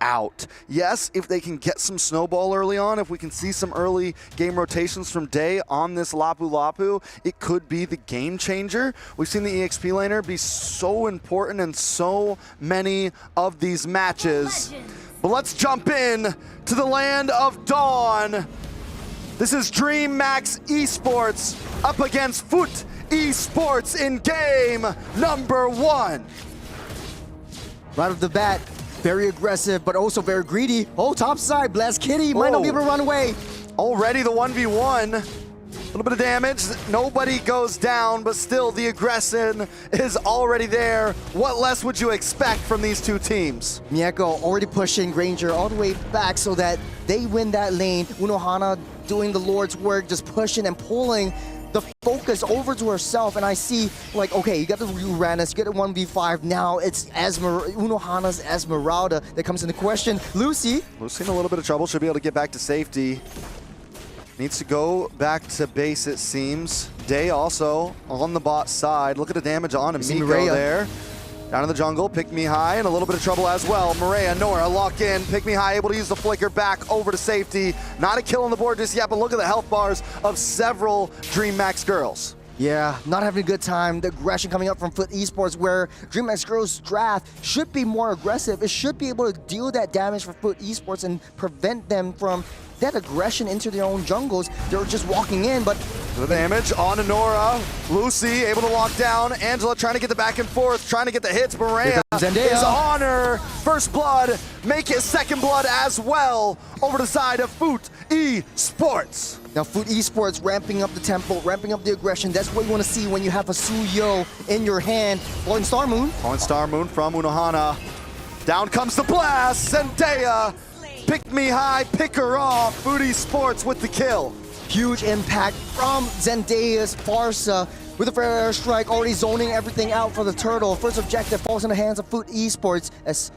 out. Yes, if they can get some snowball early on, if we can see some early game rotations from Day on this Lapu Lapu, it could be the game changer. We've seen the EXP laner be so important in so many of these matches. But let's jump in to the land of Dawn. This is DreamMax Esports up against FUT Esports in game number 1. Right off the bat, very aggressive, but also very greedy. Oh, top side, Blast Kitty might not be able to run away. Already the 1v1. A little bit of damage. Nobody goes down, but still the aggression is already there. What less would you expect from these two teams? Mieko already pushing Granger all the way back so that they win that lane. Unohana doing the Lord's work, just pushing and pulling the focus over to herself, and I see, like, okay, you got the Uranus, you get a 1v5, now it's Unohana's Esmeralda that comes into question. Lucy in a little bit of trouble, should be able to get back to safety. Needs to go back to base, it seems. Day also on the bot side. Look at the damage on Miko there. Down in the jungle, Pick Me High in a little bit of trouble as well. Maria, Nora lock in. Pick Me High able to use the flicker back over to safety. Not a kill on the board just yet, but look at the health bars of several DreamMax Girls. Yeah, not having a good time. The aggression coming up from FUT Esports, where DreamMax Girls' draft should be more aggressive. It should be able to deal that damage for FUT Esports and prevent them from that aggression into their own jungles. They're just walking in, but the damage on to Nora. Lucy able to lock down. Angela trying to get the back and forth, trying to get the hits. Maria is on her. First blood, make it second blood as well. Over the side of FUT Esports. Now FUT Esports ramping up the tempo, ramping up the aggression. That's what you want to see when you have a Suyo in your hand. Falling Star Moon. Falling Star Moon from Unohana. Down comes the blast. Zendaya. Pick Me High, pick her off. FUT Esports with the kill. Huge impact from Zendaya's Farsa with a fair airstrike, already zoning everything out for the turtle. First objective falls in the hands of FUT Esports as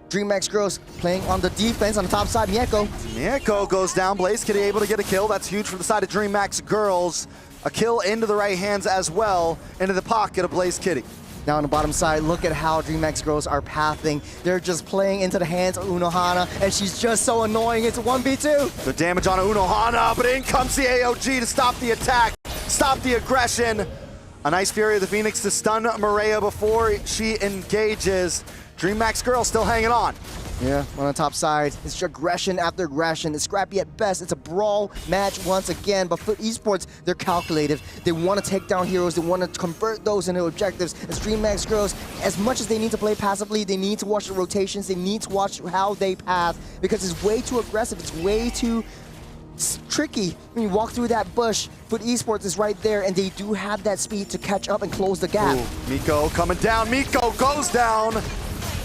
DreamMax Girls playing on the defense on the top side. Mieko goes down. Blaze Kitty able to get a kill. That's huge for the side of DreamMax Girls. A kill into the right hands as well, into the pocket of Blaze Kitty. Now on the bottom side, look at how DreamMax Girls are pathing. They're just playing into the hands of Unohana, and she's just so annoying. It's a 1v2. The damage on Unohana, but in comes the AOG to stop the attack, stop the aggression. A nice Fury of the Phoenix to stun Maria before she engages. DreamMax Girls still hanging on. Yeah, on the top side, it's aggression after aggression. It's scrappy at best. It's a brawl match once again, but FUT Esports, they're calculative. They want to take down heroes. They want to convert those into objectives. As DreamMax Girls, as much as they need to play passively, they need to watch the rotations. They need to watch how they path, because it's way too aggressive. It's way too tricky. When you walk through that bush, FUT Esports is right there, and they do have that speed to catch up and close the gap. Ooh, Miko coming down. Miko goes down.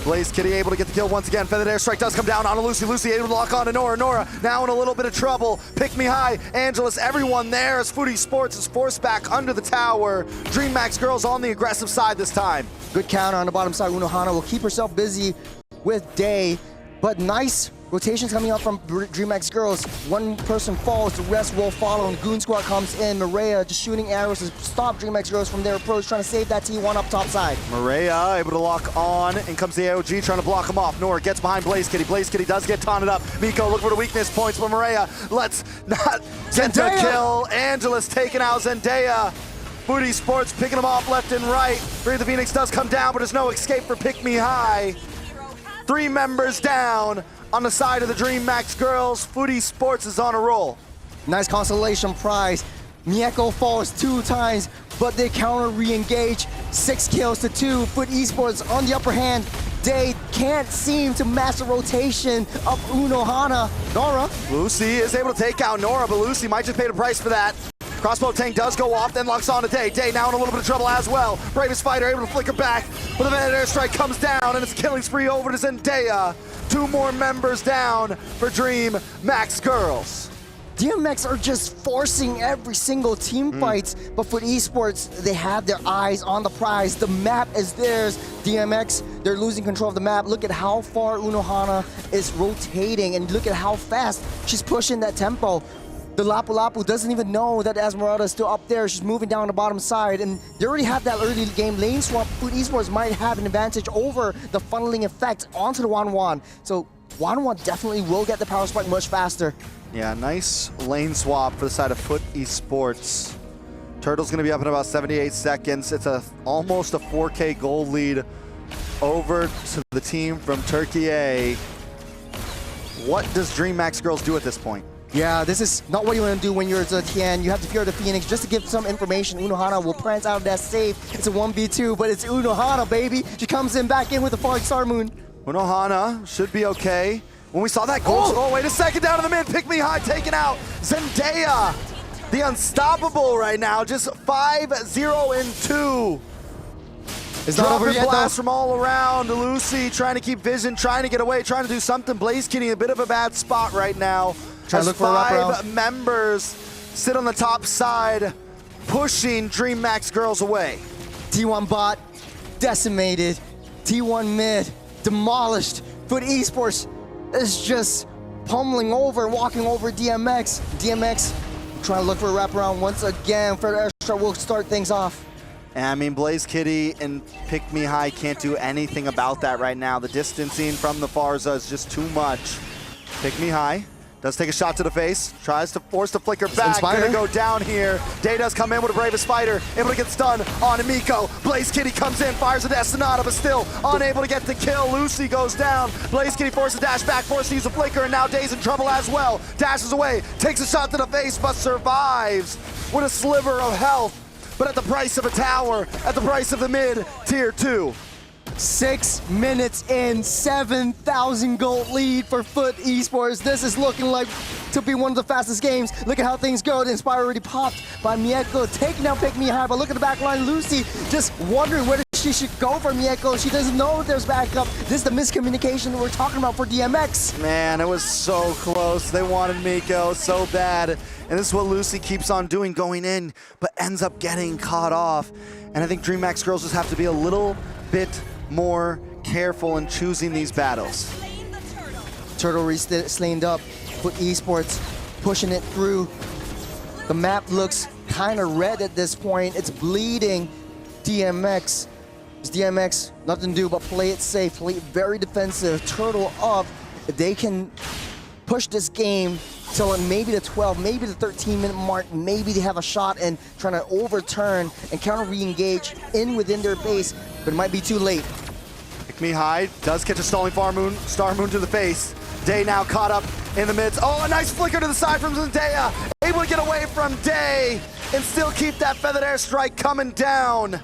Blaze Kitty able to get the kill once again. Feathered Airstrike does come down on Lucy. Lucy able to lock on to Nora. Nora now in a little bit of trouble. Pick Me High. Angelus, everyone there as FUT Esports is forced back under the tower. DreamMax Girls on the aggressive side this time. Good counter on the bottom side. Unohana will keep herself busy with Day, but nice rotations coming out from DreamMax Girls. One person falls, the rest will follow, and Goon Squad comes in. Maria just shooting arrows to stop DreamMax Girls from their approach, trying to save that T1 up top side. Maria able to lock on, and comes the AOG trying to block him off. Nora gets behind Blaze Kitty. Blaze Kitty does get taunted up. Miko look for the weakness points, but Maria let's not get the kill. Angelus taking out Zendaya. FUT Esports picking them off left and right. Fury of the Phoenix does come down, but there's no escape for Pick Me High. 3 members down on the side of the DreamMax Girls. FUT Esports is on a roll. Nice consolation prize. Mieko falls 2 times, but they counter re-engage. 6 kills to 2. FUT Esports on the upper hand. They can't seem to master rotation of Unohana. Nora. Lucy is able to take out Nora, but Lucy might just pay the price for that. Crossbow tank does go off, then locks on to Day. Day now in a little bit of trouble as well. Bravest fighter able to flicker back, but the Feathered Airstrike comes down, and it's a killing spree over to Zendaya. 2 more members down for DreamMax Girls. DreamMax are just forcing every single team fights, but FUT Esports, they have their eyes on the prize. The map is theirs. DreamMax, they're losing control of the map. Look at how far Unohana is rotating, and look at how fast she's pushing that tempo. The Lapu Lapu doesn't even know that Esmeralda is still up there. She's moving down the bottom side, and they already have that early game lane swap. FUT Esports might have an advantage over the funneling effect onto the 1-1. So 1-1 definitely will get the power spike much faster. Yeah, nice lane swap for the side of FUT Esports. Turtle's gonna be up in about 78 seconds. It's almost a 4K gold lead over to the team from Turkey A. What does DreamMax Girls do at this point? Yeah, this is not what you want to do when you're Tian. You have to fear the Phoenix. Just to give some information, Unohana will prance out of that save. It's a 1v2, but it's Unohana, baby. She comes in back in with the Falling Star Moon. Unohana should be okay. When we saw that goal, oh wait a second, down to the mid, Pick Me High taken out. Zendaya, the unstoppable right now, just 5-0-2. It's not over yet, blast from all around. Lucy trying to keep vision, trying to get away, trying to do something. Blaze Kitty in a bit of a bad spot right now. Trying to look for a wraparound. 5 members sit on the top side, pushing DreamMax Girls away. T1 bot decimated. T1 mid demolished. FUT Esports is just pummeling over, walking over DMX. DMX trying to look for a wraparound once again. Further airstrike will start things off. And I mean, Blaze Kitty and Pick Me High can't do anything about that right now. The distancing from the Farza is just too much. Pick Me High does take a shot to the face, tries to force the flicker back. Gonna go down here. Day does come in with a Bravest Fighter, able to get stunned on Amiko. Blaze Kitty comes in, fires a Destinata, but still unable to get the kill. Lucy goes down. Blaze Kitty forces a dash back, forces to use a flicker, and now Day's in trouble as well. Dashes away, takes a shot to the face, but survives with a sliver of health. But at the price of a tower, at the price of the mid tier 2. 6 minutes in, 7,000 gold lead for FUT Esports. This is looking like to be one of the fastest games. Look at how things go. The Inspire already popped by Mieko, taking out Pick Me High. But look at the back line. Lucy just wondering where she should go for Mieko. She doesn't know there's backup. This is the miscommunication we're talking about for DMX. Man, it was so close. They wanted Miko so bad. And this is what Lucy keeps on doing, going in, but ends up getting caught off. And I think DreamMax Girls just have to be a little bit more careful in choosing these battles. Turtle slaned up. FUT Esports pushing it through. The map looks kind of red at this point. It's bleeding. DMX. It's DMX, nothing to do but play it safe, play it very defensive. Turtle up. If they can push this game till maybe the 12, maybe the 13-minute mark, maybe they have a shot and trying to overturn and counter re-engage within their base, but it might be too late. Pick Me High does catch a stalling Star Moon to the face. Day now caught up in the midst. Oh, a nice flicker to the side from Zendaya. Able to get away from Day and still keep that feathered airstrike coming down.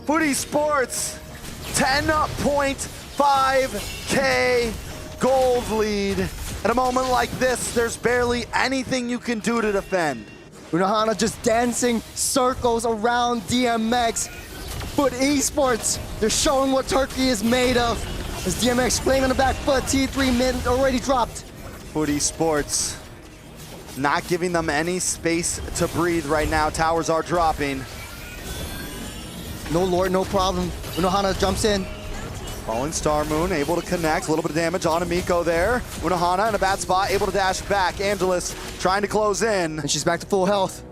FUT Esports, 10.5K gold lead. At a moment like this, there's barely anything you can do to defend. Unohana just dancing circles around DMX. FUT Esports, they're showing what Turkey is made of. As DMX playing on the back foot, T3 mid already dropped. FUT Esports not giving them any space to breathe right now. Towers are dropping. No Lord, no problem. Unohana jumps in. Falling Star Moon, able to connect. A little bit of damage on Amiko there. Unohana in a bad spot, able to dash back. Angelus trying to close in. And she's back to full health.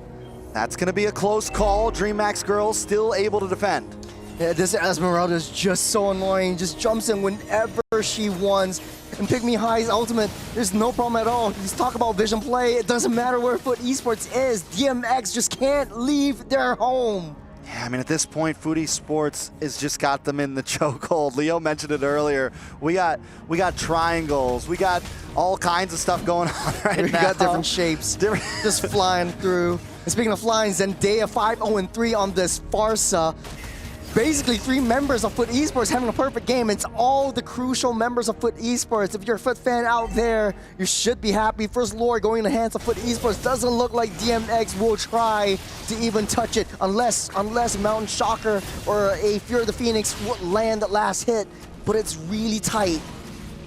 That's going to be a close call. DreamMax Girls still able to defend. Yeah, this Esmeralda is just so annoying. Just jumps in whenever she wants. And Pick Me High's ultimate, there's no problem at all. Just talk about vision play. It doesn't matter where FUT Esports is. DMX just can't leave their home. Yeah, I mean, at this point, FUT Esports has just got them in the chokehold. Leo mentioned it earlier. We got triangles. We got all kinds of stuff going on right now. We got different shapes. Just flying through. And speaking of flying, Zendaya 5-0-3 on this Farsa. Basically, 3 members of FUT Esports having a perfect game. It's all the crucial members of FUT Esports. If you're a FUT fan out there, you should be happy. First Lord going in the hands of FUT Esports. Doesn't look like DMX will try to even touch it unless Mountain Shocker or a Fear of the Phoenix would land the last hit. But it's really tight.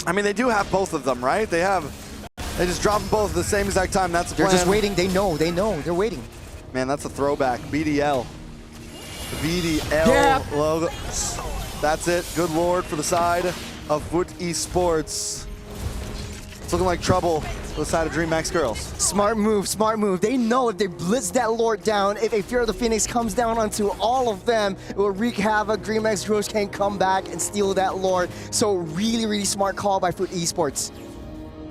I mean, they do have both of them, right? They just drop them both at the same exact time. That's the plan. They're just waiting. They know. They're waiting. Man, that's a throwback. BDL. VDL logo. That's it. Good Lord for the side of FUT Esports. It's looking like trouble for the side of DreamMax Girls. Smart move, smart move. They know if they blitz that Lord down, if a Fear of the Phoenix comes down onto all of them, it will wreak havoc. DreamMax Girls can come back and steal that Lord. So really, really smart call by FUT Esports.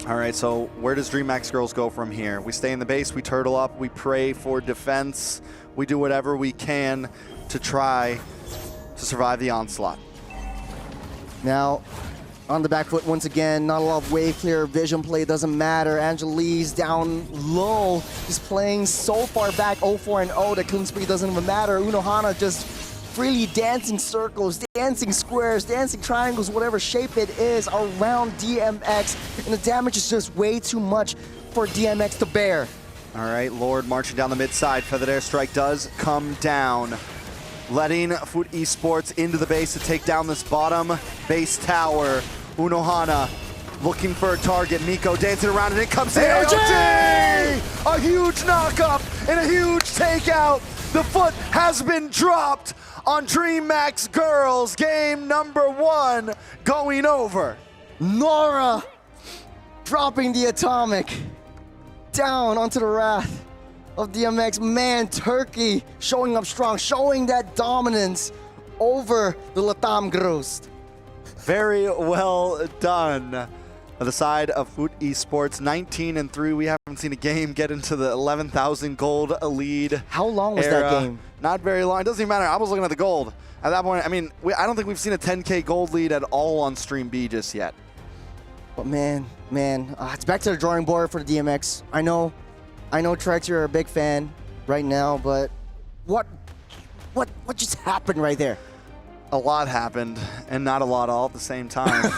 All right, so where does DreamMax Girls go from here? We stay in the base, we turtle up, we pray for defense, we do whatever we can to try to survive the onslaught. Now, on the back foot once again, not a lot of wave clear, vision play doesn't matter. Angelise down low, just playing so far back, 0-4-0, that killing spree doesn't even matter. Unohana just freely dancing circles, dancing squares, dancing triangles, whatever shape it is around DMX, and the damage is just way too much for DMX to bear. All right, Lord marching down the mid side. Feathered Airstrike does come down, letting FUT Esports into the base to take down this bottom base tower. Unohana looking for a target. Miko dancing around, and it comes in. AOG! A huge knock-up and a huge takeout. The foot has been dropped on DreamMax Girls. Game number 1 going over. Nora dropping the atomic down onto the wrath of DMX. Man, Turkey showing up strong, showing that dominance over the Latam girls. Very well done. On the side of FUT Esports, 19-3. We haven't seen a game get into the 11,000 gold lead. How long was era. that game? Not very long. It doesn't even matter. I was looking at the gold. At that point, I mean, I don't think we've seen a 10K gold lead at all on Stream B just yet. But man, it's back to the drawing board for the DMX. I know, Trex, you're a big fan right now, but what just happened right there? A lot happened, and not a lot all at the same time.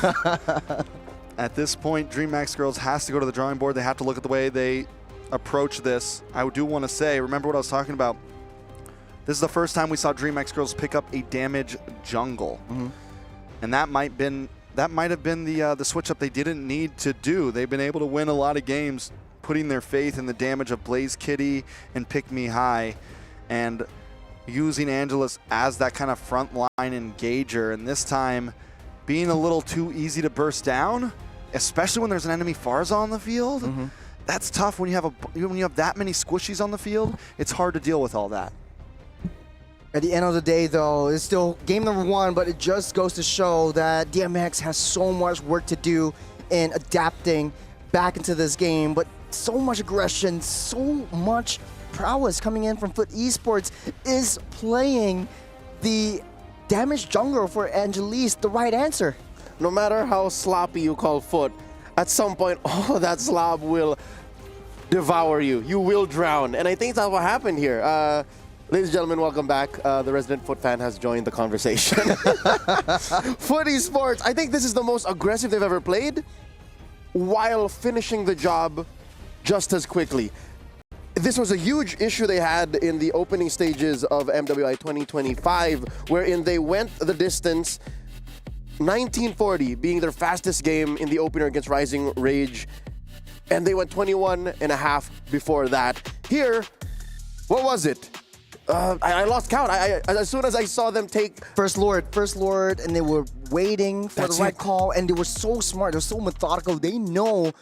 At this point, DreamMax Girls has to go to the drawing board. They have to look at the way they approach this. I do want to say, remember what I was talking about? This is the first time we saw DreamMax Girls pick up a damage jungle. And that might have been the switch up they didn't need to do. They've been able to win a lot of games putting their faith in the damage of Blaze Kitty and Pick Me High, and using Angelus as that kind of frontline engager, and this time being a little too easy to burst down, especially when there's an enemy Farza on the field. That's tough when you have that many squishies on the field. It's hard to deal with all that. At the end of the day, though, it's still game number 1, but it just goes to show that DMX has so much work to do in adapting back into this game, but so much aggression, so much prowess coming in from FUT Esports is playing the damage jungle for Angelise the right answer. No matter how sloppy you call FUT, at some point, all of that slob will devour you. You will drown. And I think that's what happened here. Ladies and gentlemen, welcome back. The resident FUT fan has joined the conversation. FUT Esports, I think this is the most aggressive they've ever played while finishing the job just as quickly. This was a huge issue they had in the opening stages of MWI 2025, wherein they went the distance, 1940 being their fastest game in the opener against Rising Rage, and they went 21.5 before that. Here, what was it? I lost count. As soon as I saw them take First Lord, and they were waiting for the right call, and they were so smart, they're so methodical, they know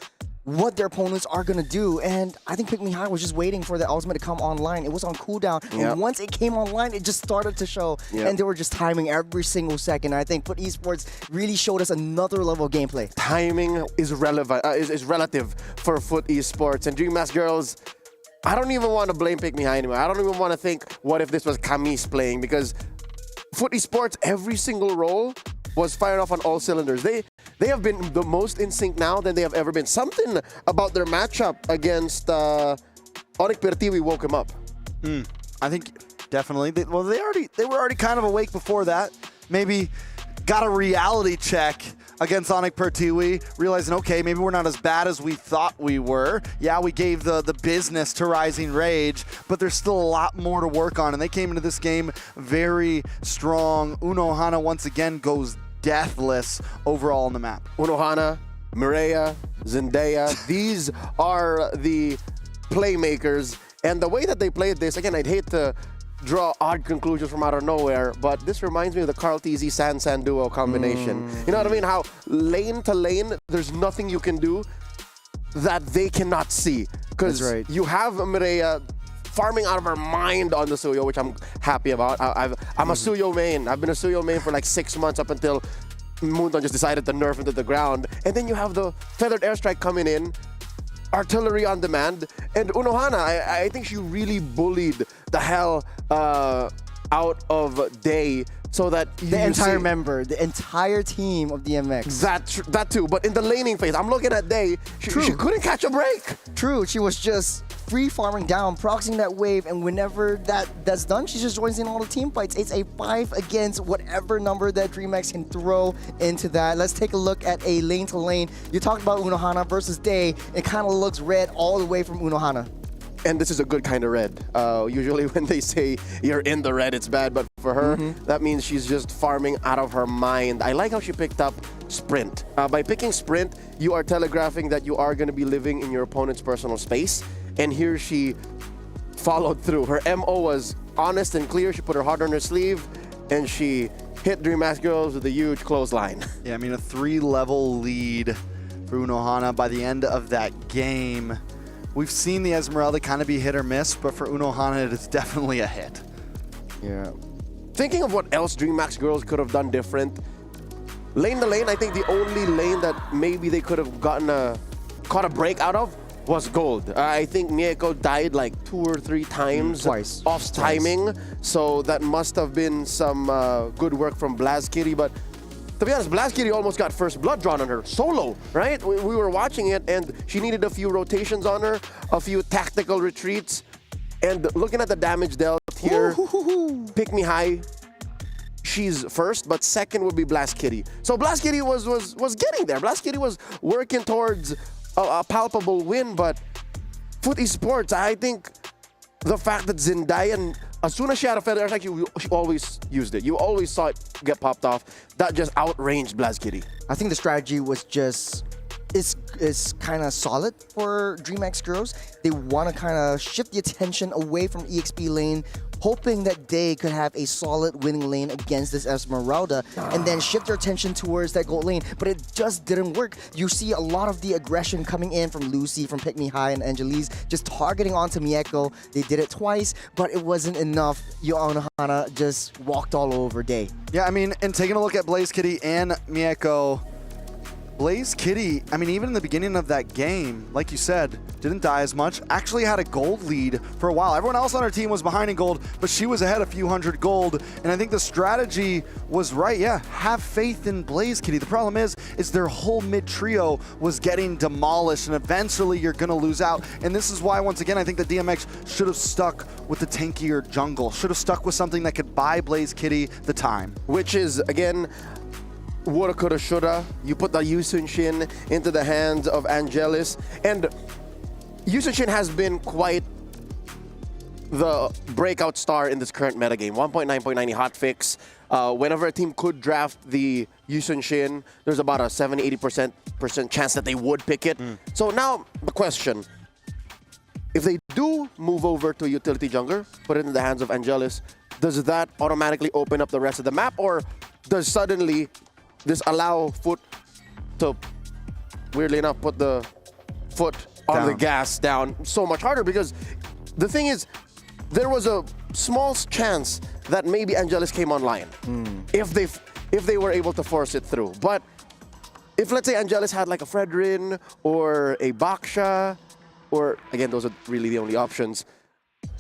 what their opponents are going to do, and I think Pick Me High was just waiting for the ultimate to come online. It was on cooldown, and once it came online, it just started to show, and they were just timing every single second. I think FUT Esports really showed us another level of gameplay. Timing is relevant, is relative for FUT Esports, and DreamMax Girls, I don't even want to blame Pick Me High anymore. I don't even want to think, what if this was Camis playing? Because FUT Esports, every single role was fired off on all cylinders. They have been the most in sync now than they have ever been. Something about their matchup against Onik Pertiwi woke him up. I think definitely. They were already kind of awake before that. Maybe got a reality check against Onik Pertiwi, realizing, okay, maybe we're not as bad as we thought we were. Yeah, we gave the business to Rising Rage, but there's still a lot more to work on, and they came into this game very strong. Unohana once again goes deathless overall on the map. Unohana, Mireia, Zendaya, these are the playmakers, and the way that they played this, again, I'd hate to draw odd conclusions from out of nowhere, but this reminds me of the Carl TZ San duo combination. You know what I mean? How lane to lane, there's nothing you can do that they cannot see. Because you have Mireia farming out of her mind on the Suyo, which I'm happy about. I'm a Suyo main. I've been a Suyo main for like 6 months up until Moonton just decided to nerf into the ground. And then you have the feathered airstrike coming in, artillery on demand, and Unohana, I think she really bullied the hell out of Day so that the entire team of DMX. That too, but in the laning phase, I'm looking at Day, she couldn't catch a break. True, she was just free farming down, proxying that wave, and whenever that's done, she just joins in all the team fights. It's a 5 against whatever number that DreamMax can throw into that. Let's take a look at a lane to lane. You talked about Unohana versus Day. It kind of looks red all the way from Unohana. And this is a good kind of red. Usually when they say you're in the red, it's bad. But for her, that means she's just farming out of her mind. I like how she picked up Sprint. By picking Sprint, you are telegraphing that you are going to be living in your opponent's personal space. And here she followed through. Her MO was honest and clear. She put her heart on her sleeve, and she hit DreamMax Girls with a huge clothesline. Yeah, I mean, a 3-level lead for Unohana by the end of that game. We've seen the Esmeralda kind of be hit or miss, but for Unohana, it is definitely a hit. Yeah. Thinking of what else DreamMax Girls could have done different, lane to lane, I think the only lane that maybe they could have caught a break out of was gold. I think Mieko died like 2 or 3 times Twice. off timing, so that must have been some good work from Blazkitty, but to be honest, Blazkitty almost got first blood drawn on her solo, right? We were watching it, and she needed a few rotations on her, a few tactical retreats, and looking at the damage dealt here, Pick Me High, she's first, but second would be Blazkitty. So Blazkitty was getting there. Blazkitty was working towards a palpable win, but FUT Esports, I think the fact that Zendayan, as soon as she had a feather attack, she always used it. You always saw it get popped off. That just outranged Blazkitty. I think the strategy was just is kind of solid for DreamMax Girls. They want to kind of shift the attention away from EXP lane, hoping that they could have a solid winning lane against this Esmeralda, and then shift their attention towards that gold lane. But it just didn't work. You see a lot of the aggression coming in from Lucy, from Pick Me High, and Angelise, just targeting onto Mieko. They did it twice, but it wasn't enough. Unohana just walked all over Day. Yeah, I mean, and taking a look at Blazkitty and Mieko, Blazkitty, I mean, even in the beginning of that game, like you said, didn't die as much. Actually had a gold lead for a while. Everyone else on her team was behind in gold, but she was ahead a few hundred gold. And I think the strategy was right. Yeah, have faith in Blazkitty. The problem is their whole mid trio was getting demolished, and eventually you're going to lose out. And this is why, once again, I think that DMX should have stuck with the tankier jungle. Should have stuck with something that could buy Blazkitty the time. Which is, again, woulda, coulda, shoulda. You put the Yusun Shin into the hands of Angelis, and Yusun Shin has been quite the breakout star in this current metagame. 1.9.90 hotfix. Whenever a team could draft the Yusun Shin, there's about a 70-80% chance that they would pick it. So now the question, if they do move over to utility jungler, put it in the hands of Angelis, does that automatically open up the rest of the map, or does suddenly this allow FUT to, weirdly enough, put the foot on the gas down so much harder? Because the thing is, there was a small chance that maybe Angelis came online if they were able to force it through. But if, let's say, Angelis had like a Fredrin or a Baksha, or again, those are really the only options,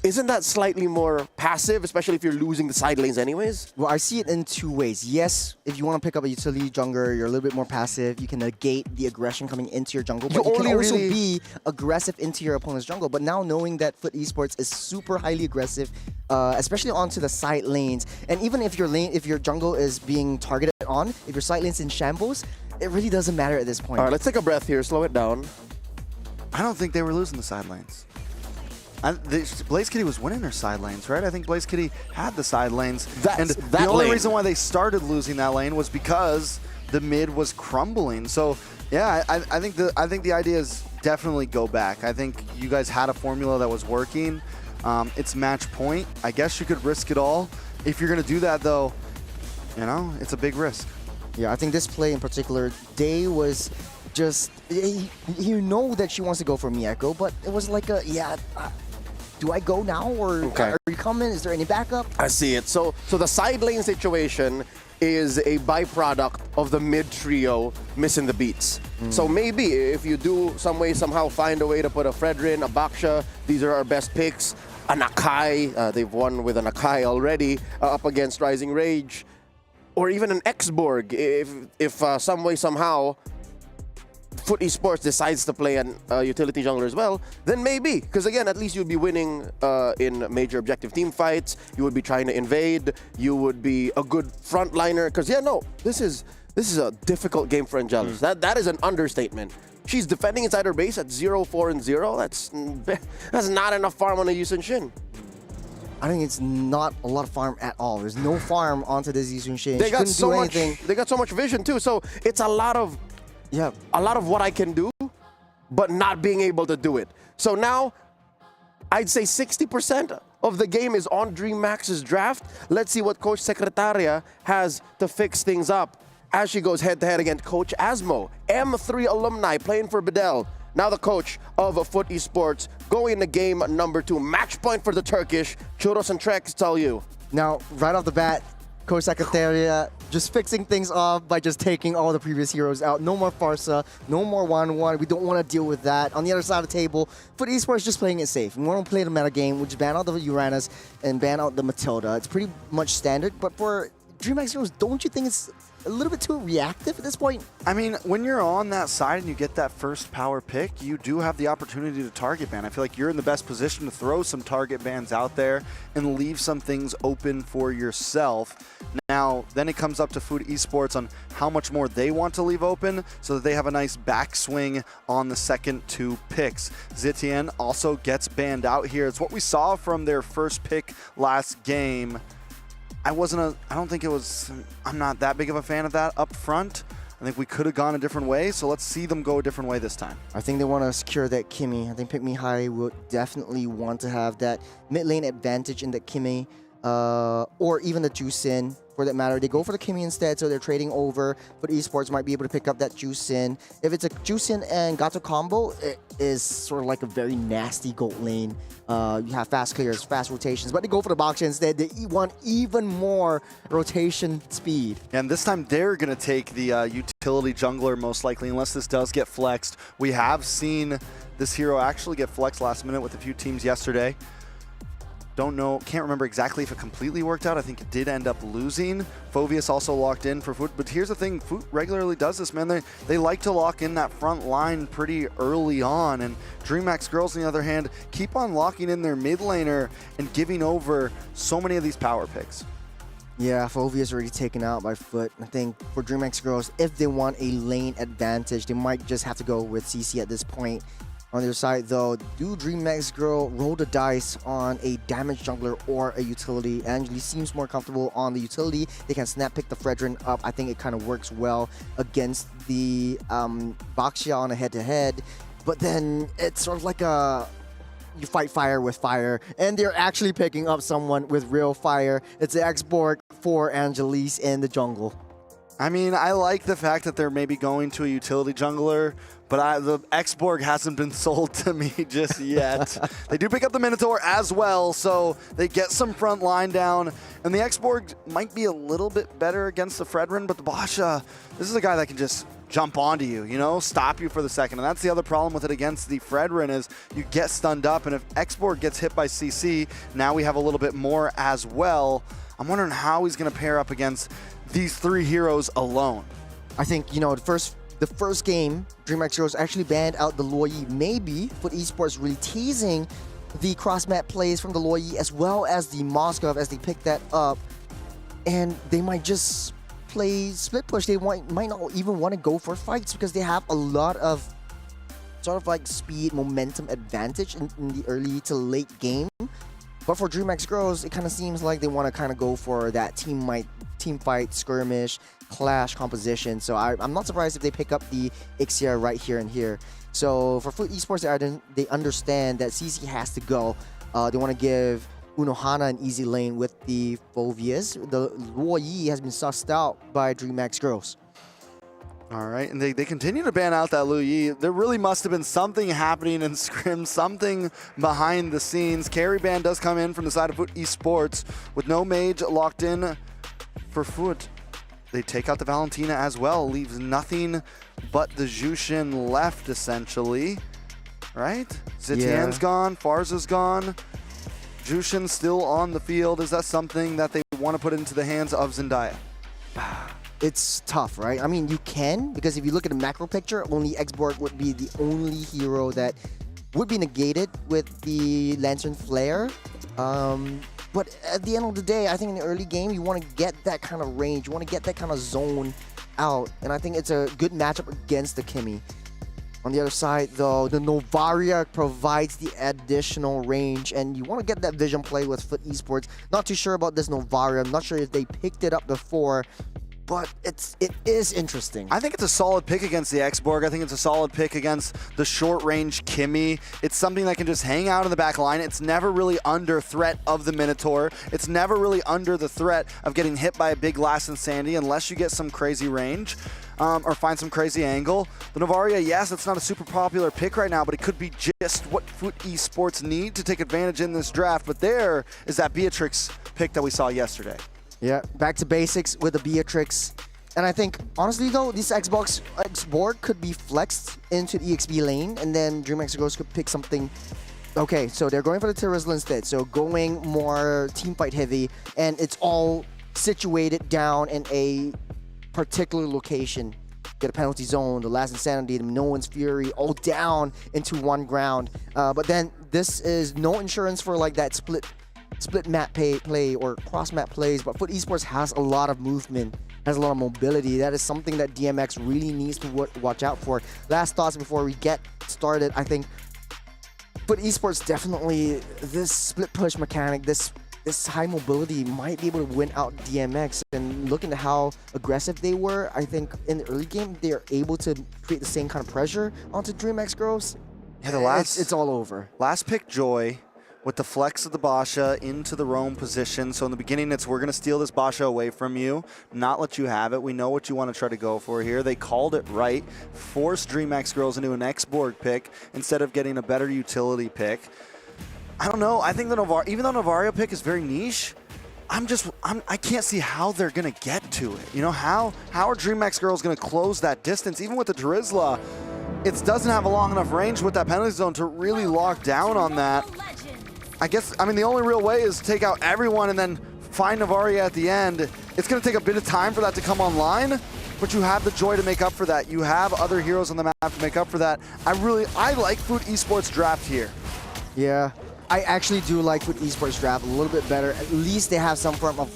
isn't that slightly more passive, especially if you're losing the side lanes anyways? Well, I see it in 2 ways. Yes, if you want to pick up a utility jungler, you're a little bit more passive. You can negate the aggression coming into your jungle, but you can also be aggressive into your opponent's jungle. But now knowing that FUT Esports is super highly aggressive, especially onto the side lanes, and even if your jungle is being targeted on, if your side lane's in shambles, it really doesn't matter at this point. All right, let's take a breath here, slow it down. I don't think they were losing the side lanes. Blazkitty was winning her side lanes, right? I think Blazkitty had the side lanes. The only reason why they started losing that lane was because the mid was crumbling. So yeah, I think the idea is definitely go back. I think you guys had a formula that was working. It's match point. I guess you could risk it all. If you're gonna do that though, you know, it's a big risk. Yeah, I think this play in particular, Day was just, you know that she wants to go for Mieko, but it was like do I go now, or are you coming? Is there any backup? I see it. So the side lane situation is a byproduct of the mid trio missing the beats. So maybe if you do some way, somehow find a way to put a Fredrin, a Baksha, these are our best picks. An Akai, they've won with an Akai already up against Rising Rage. Or even an Xborg, if some way, somehow, FUT Esports decides to play an utility jungler as well, then maybe. Because again, at least you'd be winning in major objective team fights. You would be trying to invade. You would be a good frontliner. Because yeah, no, this is a difficult game for Angelus. That is an understatement. She's defending inside her base at 0-4-0. That's not enough farm on a Yusun Shin. I think it's not a lot of farm at all. There's no farm onto this Yusun Shin. They got so much. They got so much vision too. So it's a lot of what I can do, but not being able to do it. So now, I'd say 60% of the game is on DreamMax's draft. Let's see what Coach Secretaria has to fix things up as she goes head-to-head against Coach Asmo, M3 alumni playing for Bedell. Now the coach of FUT Esports going to game number 2. Match point for the Turkish. Churros and Trex tell you. Now, right off the bat, Coach Secretaria just fixing things off by just taking all the previous heroes out. No more Farsa, no more 1-1. We don't want to deal with that. On the other side of the table, FUT Esports just playing it safe. We want to play the meta game, which ban out the Uranus and ban out the Matilda. It's pretty much standard, but for DreamMax Girls, don't you think it's a little bit too reactive at this point? I mean, when you're on that side and you get that first power pick, you do have the opportunity to target ban. I feel like you're in the best position to throw some target bans out there and leave some things open for yourself. Now, then it comes up to FUT Esports on how much more they want to leave open so that they have a nice backswing on the second 2 picks. Zitian also gets banned out here. It's what we saw from their first pick last game. I'm not that big of a fan of that up front. I think we could have gone a different way, so let's see them go a different way this time. I think they want to secure that Kimmy. I think Pick Me High will definitely want to have that mid lane advantage in the Kimmy, or even the Juicin for that matter. They go for the Kimmy instead, so they're trading over, but Esports might be able to pick up that Juicin. If it's a Juicin and Gato combo, it is sort of like a very nasty gold lane. You have fast clears, fast rotations, but they go for the Baksha instead. They want even more rotation speed. And this time they're going to take the utility jungler most likely, unless this does get flexed. We have seen this hero actually get flexed last minute with a few teams yesterday. Don't know, can't remember exactly if it completely worked out. I think it did end up losing. Phoveus also locked in for FUT, but here's the thing, FUT regularly does this, man. They like to lock in that front line pretty early on, and DreamMax Girls, on the other hand, keep on locking in their mid laner and giving over so many of these power picks. Yeah, Phoveus already taken out by FUT. I think for DreamMax Girls, if they want a lane advantage, they might just have to go with CC at this point. On their side, though, do DreamMax Girl roll the dice on a damage jungler or a utility? Angeli seems more comfortable on the utility. They can snap pick the Fredrin up. I think it kind of works well against the Baksha on a head-to-head. But then it's sort of like you fight fire with fire, and they're actually picking up someone with real fire. It's the Xborg for Angelis in the jungle. I mean, I like the fact that they're maybe going to a utility jungler, but the Xborg hasn't been sold to me just yet. They do pick up the Minotaur as well, so they get some front line down. And the Xborg might be a little bit better against the Fredrin, but the Basha, this is a guy that can just jump onto you, you know, stop you for the second. And that's the other problem with it against the Fredrin is you get stunned up, and if Xborg gets hit by CC, now we have a little bit more as well. I'm wondering how he's going to pair up against these 3 heroes alone. I think, you know, the first game, DreamMax Girls actually banned out the Luoyi. Maybe FUT Esports really teasing the cross-map plays from the Luoyi as well as the Moskov as they pick that up. And they might just play split push. They might not even want to go for fights because they have a lot of sort of like speed, momentum advantage in the early to late game. But for DreamMax Girls, it kind of seems like they want to kind of go for that team fight, skirmish, clash composition. So I'm not surprised if they pick up the Ixia right here and here. So for FUT Esports, they understand that CC has to go. They want to give Unohana an easy lane with the Phoveus. The Luoyi has been sussed out by DreamMax Girls. All right, and they continue to ban out that Luoyi. There really must have been something happening in Scrim, something behind the scenes. Carry ban does come in from the side of FUT Esports with no mage locked in for FUT. they take out the Valentina as well. Leaves nothing but the Jushin left, essentially. Right? Zetien's gone. Farza's gone. Jushin still on the field. Is that something that they want to put into the hands of Zendaya? It's tough, right? I mean, you can, because if you look at the macro picture, only Exborg would be the only hero that would be negated with the Lantern Flare. But at the end of the day, I think in the early game, you want to get that kind of range. You want to get that kind of zone out. And I think it's a good matchup against the Kimmy. On the other side, though, the Novaria provides the additional range, and you want to get that vision play with FUT Esports. Not too sure about this Novaria. I'm not sure if they picked it up before, but it is interesting. I think it's a solid pick against the Exborg. I think it's a solid pick against the short-range Kimmy. It's something that can just hang out in the back line. It's never really under threat of the Minotaur. It's never really under the threat of getting hit by a big Lass and Sandy unless you get some crazy range. Or find some crazy angle. The Novaria, yes, it's not a super popular pick right now, but it could be just what FUT Esports need to take advantage in this draft. But there is that Beatrix pick that we saw yesterday. Yeah, back to basics with the Beatrix. And I think, honestly though, this Xborg could be flexed into the EXP lane, and then DreamMax Girls could pick something. Okay, so they're going for the Terizla instead, so going more teamfight heavy, and it's all situated down in a particular location. Get a penalty zone, the Last Insanity, the No One's Fury, all down into one ground. But then this is no insurance for like that split map play or cross map plays. But FUT Esports has a lot of movement, has a lot of mobility. That is something that DMX really needs to watch out for. Last thoughts before we get started. I think FUT Esports definitely, this split push mechanic, this high mobility might be able to win out DMX. And looking at how aggressive they were, I think in the early game, they are able to create the same kind of pressure onto DreamMax Girls. Yeah, it's all over. Last pick, Joy, with the flex of the Basha into the roam position. So in the beginning, it's we're going to steal this Basha away from you, not let you have it. We know what you want to try to go for here. They called it right, forced DreamMax Girls into an Xborg pick instead of getting a better utility pick. I don't know. I think the even though Novaria pick is very niche, I can't see how they're gonna get to it. You know, how are DreamMax Girls gonna close that distance? Even with the Terizla, it doesn't have a long enough range with that penalty zone to really lock down on that. I mean, the only real way is take out everyone and then find Novaria at the end. It's gonna take a bit of time for that to come online, but you have the Joy to make up for that. You have other heroes on the map to make up for that. I like FUT Esports draft here. Yeah. I actually do like FUT Esports draft a little bit better. At least they have some form of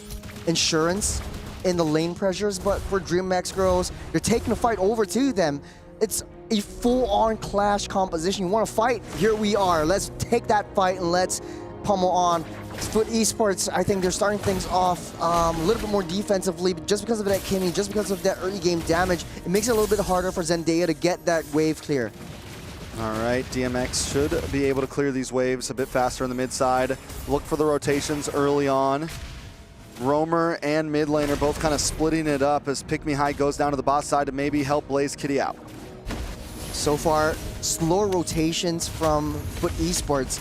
insurance in the lane pressures, but for DreamMax Girls, you're taking the fight over to them. It's a full-on clash composition. You want to fight? Here we are. Let's take that fight and let's pummel on. FUT Esports, I think they're starting things off a little bit more defensively, but just because of that Kimmy, just because of that early game damage, it makes it a little bit harder for Zendaya to get that wave clear. All right, DMX should be able to clear these waves a bit faster on the mid side. Look for the rotations early on. Roamer and mid lane are both kind of splitting it up as Pick Me High goes down to the boss side to maybe help Blaze Kitty out. So far, slow rotations from FUT Esports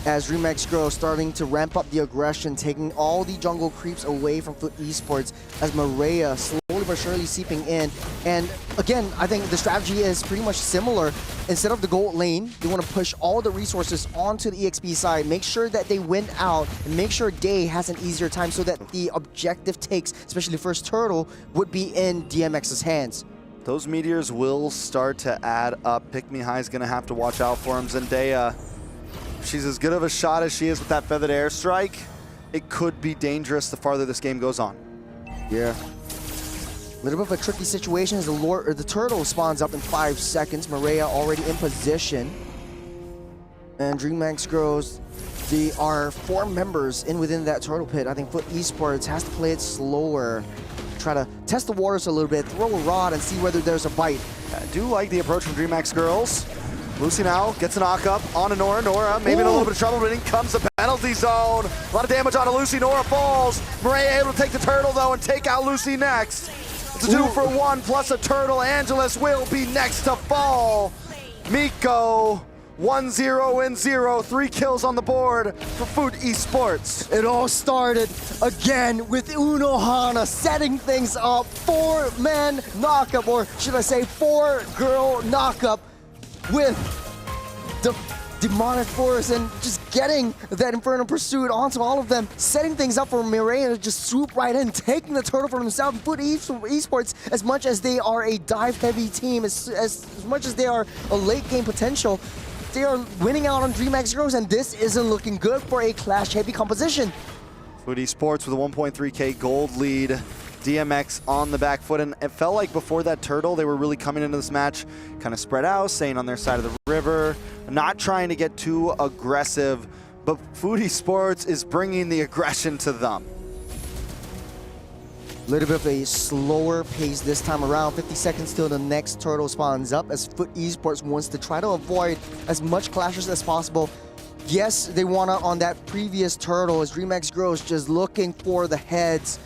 as DreamMax Girls starting to ramp up the aggression, taking all the jungle creeps away from FUT Esports as Maria slowly but surely seeping in. And again, I think the strategy is pretty much similar. Instead of the gold lane, they want to push all the resources onto the EXP side, make sure that they win out, and make sure Day has an easier time so that the objective takes, especially the first turtle, would be in DMX's hands. Those meteors will start to add up. Pick Me High is going to have to watch out for him. Zendaya, she's as good of a shot as she is with that feathered airstrike. It could be dangerous the farther this game goes on. Yeah. A little bit of a tricky situation as the turtle spawns up in 5 seconds. Maria already in position. And DreamMax Girls, they are 4 members within that turtle pit. I think FUT Esports has to play it slower. Try to test the waters a little bit, throw a rod and see whether there's a bite. I do like the approach from DreamMax Girls. Lucy now gets a knock up on Nora. Nora maybe in a little bit of trouble, but in comes the penalty zone. A lot of damage on Lucy. Nora falls. Maria able to take the turtle though and take out Lucy next. It's a 2-for-1 plus a turtle. Angelus will be next to fall. Miko 1-0 and 0. 3 kills on the board for FUT Esports. It all started again with Unohana setting things up. 4-man knockup, or should I say 4-girl knockup with the demonic force and just getting that Infernal Pursuit onto all of them, setting things up for Mireia to just swoop right in, taking the turtle for himself. And FUT Esports, as much as they are a dive-heavy team, as much as they are a late-game potential, they are winning out on DreamMax Girls, and this isn't looking good for a clash-heavy composition. FUT Esports with a 1.3k gold lead. DMX on the back foot, and it felt like before that turtle, they were really coming into this match kind of spread out, staying on their side of the river, not trying to get too aggressive, but FUT Esports is bringing the aggression to them. A little bit of a slower pace this time around. 50 seconds till the next turtle spawns up, as FUT Esports wants to try to avoid as much clashes as possible. Yes, they won out on that previous turtle as DreamMax Girls just looking for the heads.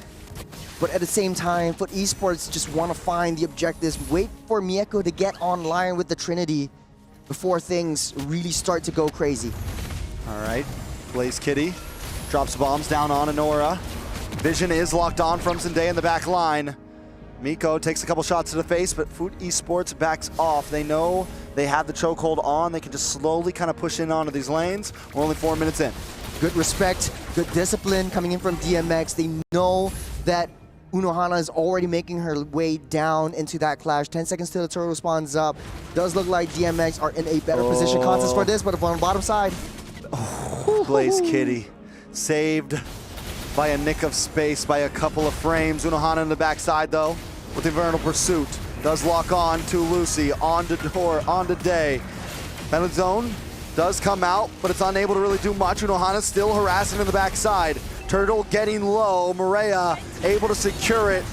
But at the same time, FUT Esports just want to find the objectives, wait for Mieko to get online with the Trinity before things really start to go crazy. All right, Blaze Kitty drops bombs down on Honora. Vision is locked on from Zendaya in the back line. Miko takes a couple shots to the face, but FUT Esports backs off. They know they have the chokehold on. They can just slowly kind of push in onto these lanes. We're only 4 minutes in. Good respect, good discipline coming in from DMX. They know that Unohana is already making her way down into that clash. 10 seconds till the turtle spawns up. Does look like DMX are in a better position contest for this, but on the bottom side. Blaze Kitty saved by a nick of space, by a couple of frames. Unohana in the backside though, with Infernal Pursuit. Does lock on to Lucy, on to Door, on to Day. Penalty zone does come out, but it's unable to really do much. Unohana still harassing in the backside. Turtle getting low, Mireia able to secure it.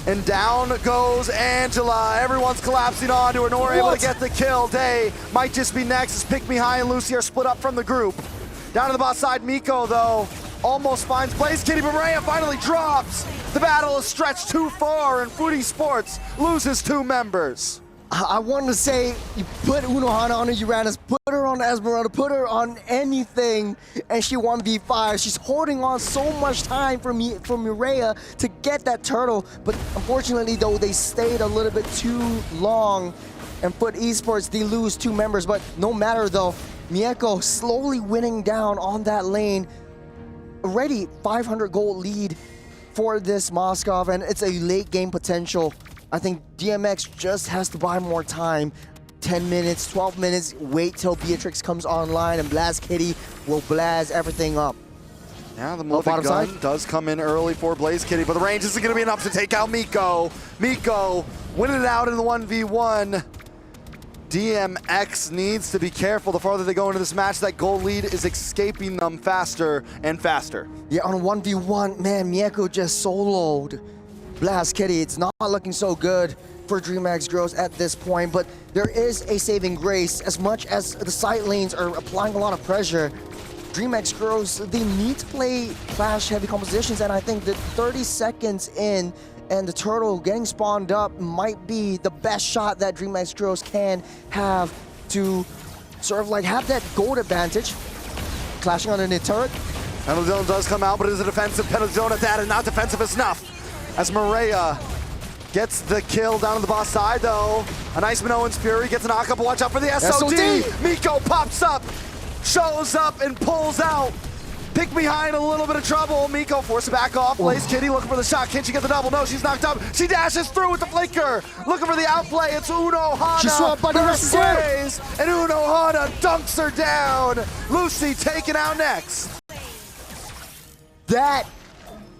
And down goes Angela. Everyone's collapsing onto her, nor able to get the kill. Day might just be next as Pick Me High and Lucy are split up from the group. Down to the bot side, Miko though, almost finds Blaze Kitty, but Mireia finally drops. The battle is stretched too far and FUT Esports loses 2 members. I wanted to say, you put Unohana on Uranus, put her on Esmeralda, put her on anything, and she won V5. She's holding on so much time for Mireia to get that turtle, but unfortunately though, they stayed a little bit too long, and FUT Esports, they lose 2 members, but no matter though, Mieko slowly winning down on that lane. Already 500 gold lead for this Moskov, and it's a late game potential. I think DMX just has to buy more time. 10 minutes, 12 minutes, wait till Beatrix comes online and Blaze Kitty will blast everything up. Yeah, the multi-gun does come in early for Blaze Kitty, but the range isn't going to be enough to take out Miko. Miko winning it out in the 1v1. DMX needs to be careful. The farther they go into this match, that goal lead is escaping them faster and faster. Yeah, on a 1v1, man, Mieko just soloed Blaze Kitty. It's not looking so good for DreamMax Girls at this point, but there is a saving grace. As much as the side lanes are applying a lot of pressure, DreamMax Girls, they need to play clash-heavy compositions, and I think that 30 seconds in and the turtle getting spawned up might be the best shot that DreamMax Girls can have to sort of like have that gold advantage. Clashing on the turret. Penalty zone does come out, but it is a defensive penalty zone at that, and not defensive enough. As Mireia gets the kill down on the boss side though. A nice Minoan's Fury gets a knock-up, watch out for the SOD! Miko pops up, shows up and pulls out. Pick behind a little bit of trouble. Miko forced back off. Blaze Kitty looking for the shot. Can she get the double? No, she's knocked up. She dashes through with the flicker. Looking for the outplay. It's Unohana. She swapped by the rest of and Unohana dunks her down. Lucy taken out next. That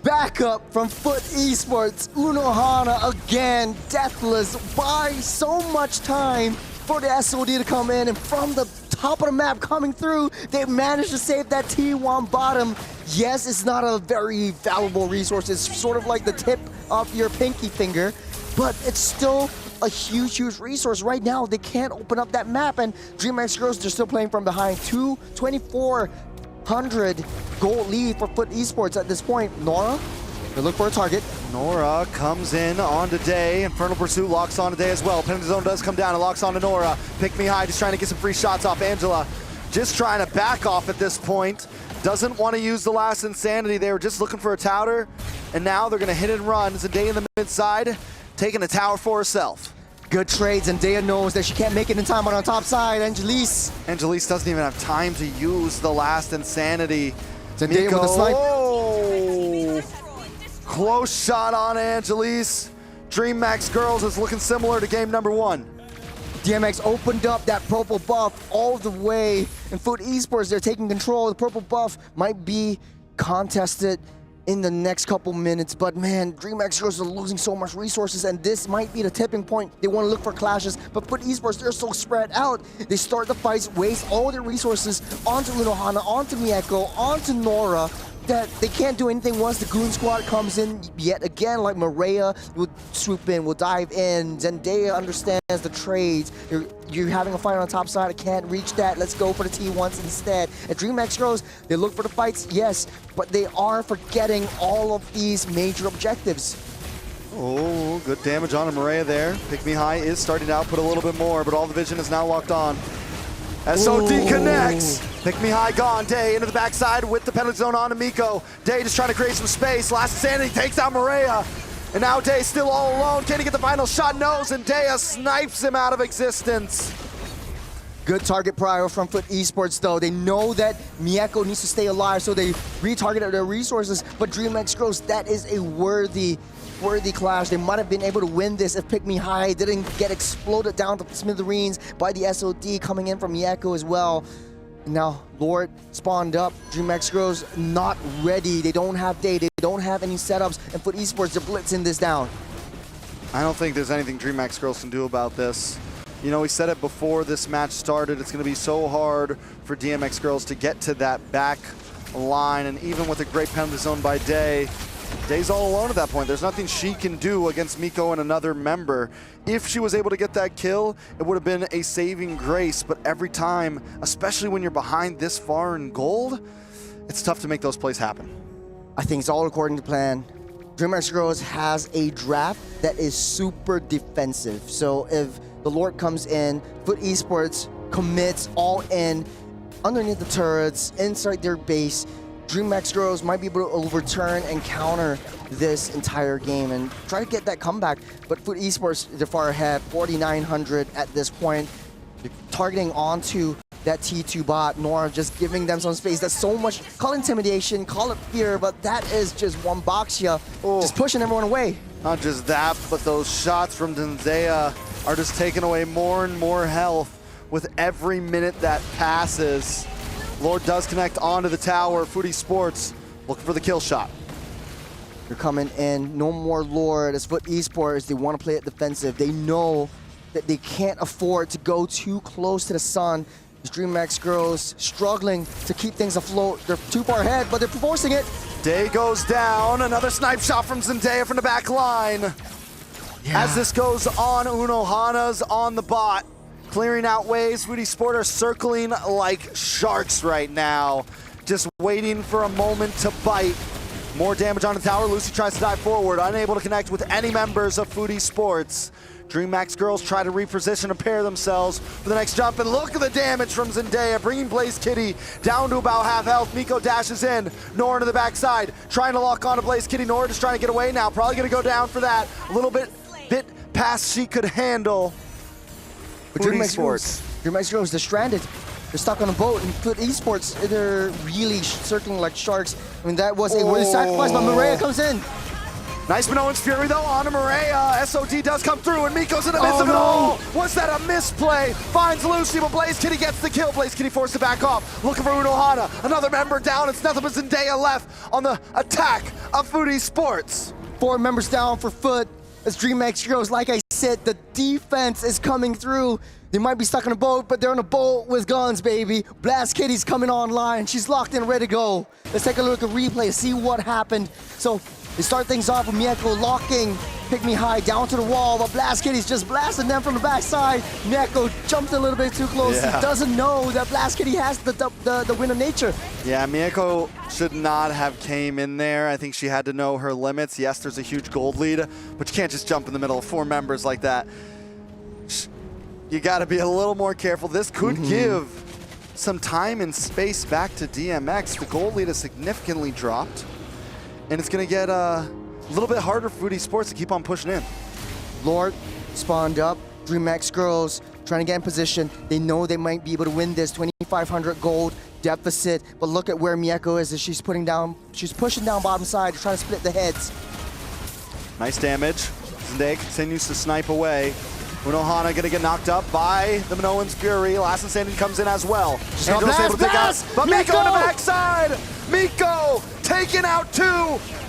backup from FUT Esports. Unohana again, deathless, by so much time for the SOD to come in, and from the top of the map coming through, they managed to save that T1 bottom. Yes, it's not a very valuable resource. It's sort of like the tip of your pinky finger, but it's still a huge, huge resource. Right now, they can't open up that map, and DreamMax Girls, they're still playing from behind. 2,200 gold lead for FUT Esports at this point. Nora? They look for a target. Nora comes in onto Day. Infernal Pursuit locks on to Day as well. Penalty zone does come down. It locks on to Nora. Pick Me High just trying to get some free shots off Angela. Just trying to back off at this point. Doesn't want to use the last Insanity. They were just looking for a tower. And now they're going to hit and run. Zendaya in the mid side, taking a tower for herself. Good trades, and Zendaya knows that she can't make it in time on top side. Angelise doesn't even have time to use the last Insanity. Zendaya with a snipe. Oh! Close shot on Angelise. DreamMax Girls is looking similar to game number 1. DMX opened up that purple buff all the way. In FUT Esports, they're taking control. The purple buff might be contested in the next couple minutes, but man, DreamMax Girls are losing so much resources, and this might be the tipping point. They want to look for clashes, but FUT Esports, they're so spread out. They start the fights, waste all their resources onto Unohana, onto Mieko, onto Nora, that they can't do anything once the Goon Squad comes in yet again, like Maria will swoop in, will dive in. Zendaya understands the trades. You're having a fight on the top side, I can't reach that, let's go for the T1s instead. At DreamMax Girls, they look for the fights, yes, but they are forgetting all of these major objectives. Oh, good damage on Maria there. Pick Me High is starting to output a little bit more, but all the vision is now locked on. SOD connects. Pick Me High gone. Day into the backside with the penalty zone on to Miko. Day just trying to create some space. Last Insanity takes out Maria. And now Day still all alone. Can he get the final shot? No. Zendaya snipes him out of existence. Good target prior from FUT Esports though. They know that Mieko needs to stay alive, so they retargeted their resources. But DreamMax Girls, that is a worthy clash. They might have been able to win this if Pick Me High didn't get exploded down to smithereens by the SOD coming in from Mieko as well. Now, Lord spawned up. DreamMax Girls not ready. They don't have Day. They don't have any setups. And FUT Esports, they're blitzing this down. I don't think there's anything DreamMax Girls can do about this. You know, we said it before this match started. It's going to be so hard for DMX Girls to get to that back line. And even with a great penalty zone by Day, Day's all alone at that point. There's nothing she can do against Miko and another member. If she was able to get that kill, it would have been a saving grace. But every time, especially when you're behind this far in gold, it's tough to make those plays happen. I think it's all according to plan. DreamMax Girls has a draft that is super defensive. So if the Lord comes in, FUT Esports commits all in underneath the turrets, inside their base, DreamMax Girls might be able to overturn and counter this entire game and try to get that comeback. But FUT Esports, they're far ahead, 4,900 at this point. They're targeting onto that T2 bot. Nora just giving them some space. That's so much, call it intimidation, call it fear, but that is just one boxia, just pushing everyone away. Not just that, but those shots from Zendaya are just taking away more and more health with every minute that passes. Lord does connect onto the tower. FUT Esports looking for the kill shot. They're coming in. No more Lord. As FUT Esports, they want to play it defensive. They know that they can't afford to go too close to the sun. As DreamMax Girls struggling to keep things afloat. They're too far ahead, but they're forcing it. Day goes down. Another snipe shot from Zendaya from the back line. Yeah. As this goes on, Unohana's on the bot. Clearing out waves. FUT Esports are circling like sharks right now. Just waiting for a moment to bite. More damage on the tower. Lucy tries to dive forward. Unable to connect with any members of FUT Esports. DreamMax Girls try to reposition and pair themselves for the next jump. And look at the damage from Zendaya, bringing Blaze Kitty down to about half health. Miko dashes in. Nora to the backside, trying to lock on to Blaze Kitty. Nora just trying to get away now. Probably going to go down for that. A little bit past she could handle. DreamMax Girls, they're stranded. They're stuck on a boat, and FUT Esports, they're really circling like sharks. I mean, that was a worthy sacrifice, but Maria comes in. Nice Minoan's Fury though on to Maria. SOD does come through, and Miko's in the midst of it all. Was that a misplay? Finds Lucy, but Blaze Kitty gets the kill. Blaze Kitty forced to back off. Looking for Unohana. Another member down. It's nothing but Zendaya left on the attack of FUT Esports. 4 members down for FUT. As DreamMax Girls, like I said, the defense is coming through. They might be stuck on a boat, but they're on a boat with guns, baby. Blast Kitty's coming online. She's locked in, ready to go. Let's take a look at replay, see what happened. So They start things off with Mieko locking Pick Me High down to the wall, but Blast Kitty's just blasting them from the backside. Mieko jumped a little bit too close. Yeah. He doesn't know that Blast Kitty has the win of nature. Yeah, Mieko should not have came in there. I think she had to know her limits. Yes, there's a huge gold lead, but you can't just jump in the middle of 4 members like that. You got to be a little more careful. This could give some time and space back to DMX. The gold lead has significantly dropped, and it's going to get a little bit harder for FUT Esports to keep on pushing in. Lord spawned up. DreamMax Girls trying to get in position. They know they might be able to win this 2,500 gold deficit, but look at where Mieko is as she's pushing down bottom side to try to split the heads. Nice damage. Zende continues to snipe away. Unohana gonna get knocked up by the Minoan's Fury. Last and Standing comes in as well. Angel's able to take out, but Miko on the backside! Miko taking out 2,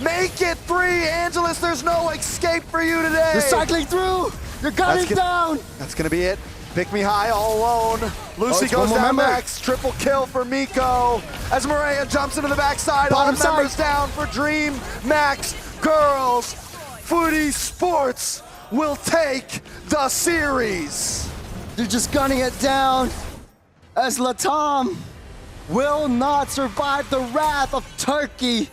make it 3. Angelus, there's no escape for you today. You're cycling through, you're gunning down. That's gonna be it. Pick Me High all alone. Lucy goes down max, triple kill for Miko. As Maria jumps into the backside, all members down for DreamMax Girls. FUT Esports will take the series. They're just gunning it down as Latam will not survive the wrath of Turkey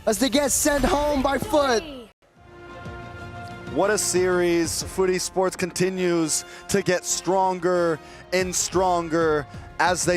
as they get sent home by FUT. What a series. FUT Esports continues to get stronger and stronger as they